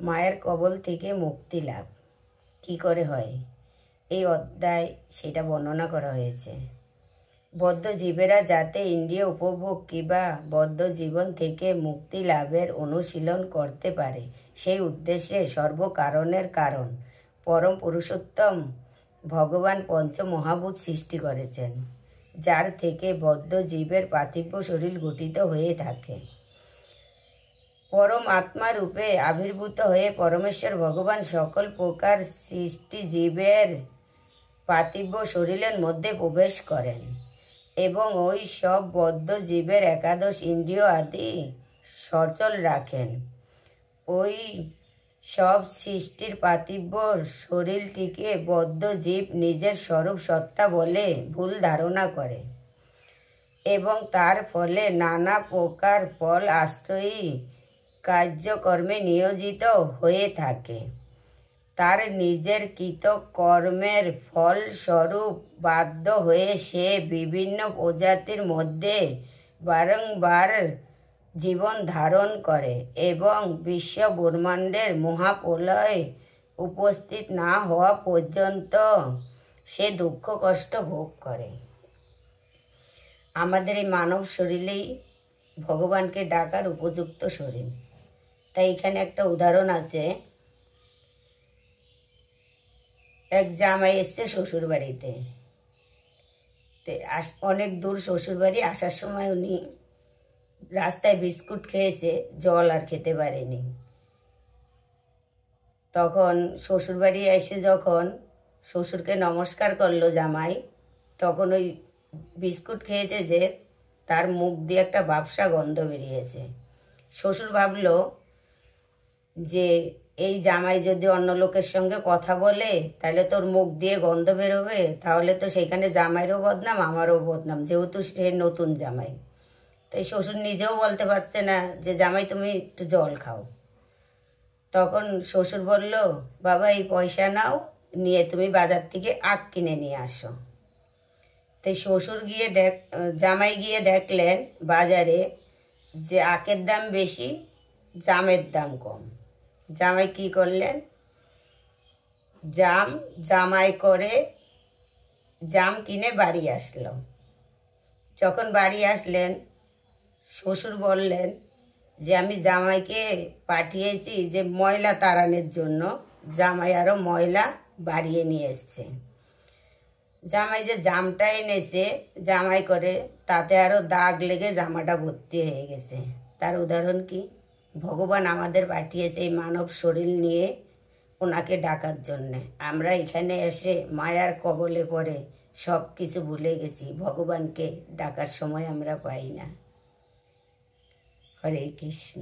মায়ের কবল থেকে মুক্তি লাভ কি করে হয় এই অধ্যায় সেটা বর্ণনা করা হয়েছে। বদ্ধ জীবেরা যাতে ইন্দ্রিয় উপভোগ কিংবা বদ্ধ জীবন থেকে মুক্তি লাভের অনুশীলন করতে পারে সেই উদ্দেশ্যে সর্বকারণের কারণ পরম পুরুষোত্তম ভগবান পঞ্চমহাভূত সৃষ্টি করেছেন, যার থেকে বদ্ধ জীবের পার্থিব শরীর গঠিত হয়ে থাকে। পরম আত্মা রূপে আবির্ভূত হয়ে পরমেশ্বর ভগবান সকল প্রকার সৃষ্টি জীবের পার্থিব শরীরের মধ্যে প্রবেশ করেন এবং ওই সব বদ্ধ জীবের একাদশ ইন্দ্রিয় আদি সচল রাখেন। ওই সব সৃষ্টির পার্থিব শরীরটিকে বদ্ধ জীব নিজের স্বরূপ সত্তা বলে ভুল ধারণা করে এবং তার ফলে নানা প্রকার ফল আশ্রয়ী কার্যকর্মে নিয়োজিত হয়ে থাকে। তার নিজের কৃত কর্মের ফলস্বরূপ বাধ্য হয়ে সে বিভিন্ন প্রজাতির মধ্যে বারংবার জীবন ধারণ করে এবং বিশ্ব ব্রহ্মাণ্ডের মহাপ্রলয় উপস্থিত না হওয়া পর্যন্ত সে দুঃখ কষ্ট ভোগ করে। আমাদের এই মানব শরীরেই ভগবানকে ডাকার উপযুক্ত শরীর। তাই এখানে একটা উদাহরণ আছে। এক জামাই এসছে শ্বশুর বাড়িতে, অনেক দূর শ্বশুর বাড়ি। আসার সময় উনি রাস্তায় বিস্কুট খেয়েছে, জল আর খেতে পারেনি। তখন শ্বশুর বাড়ি এসে যখন শ্বশুরকে নমস্কার করলো জামাই, তখন ওই বিস্কুট খেয়েছে যে তার মুখ দিয়ে একটা বাপসা গন্ধ বেরিয়েছে। শ্বশুর ভাবলো যে এই জামাই যদি অন্য লোকের সঙ্গে কথা বলে তাহলে তোর মুখ দিয়ে গন্ধ বেরোবে, তাহলে তো সেখানে জামাইরও বদনাম আমারও বদনাম, যেহেতু সে নতুন জামাই। তাই শ্বশুর নিজেও বলতে পারছে না যে জামাই তুমি একটু জল খাও। তখন শ্বশুর বলল, বাবা এই পয়সা নাও, নিয়ে তুমি বাজার থেকে আখ কিনে নিয়ে আসো। তাই শ্বশুর গিয়ে জামাই গিয়ে দেখলেন বাজারে যে আখের দাম বেশি, জামের দাম কম। জামাই কি করলেন, জামাই করে জাম কিনে বাড়ি আসলো। যখন বাড়ি আসলেন শ্বশুর বললেন যে আমি জামাইকে পাঠিয়েছি যে ময়লা তাড়ানোর জন্য, জামাই আরও ময়লা বাড়িয়ে নিয়ে এসছে। জামাই যে জামটা এনেছে জামাই করে, তাতে আরও দাগ লেগে জামাটা ভর্তি হয়ে গেছে। তার উদাহরণ কি? ভগবান আমাদের পাঠিয়েছে এই মানব শরীর নিয়ে ওনাকে ডাকার জন্যে। আমরা এখানে এসে মায়ার কবলে পড়ে সব কিছু ভুলে গেছি, ভগবানকে ডাকার সময় আমরা পাই না। হরে কৃষ্ণ।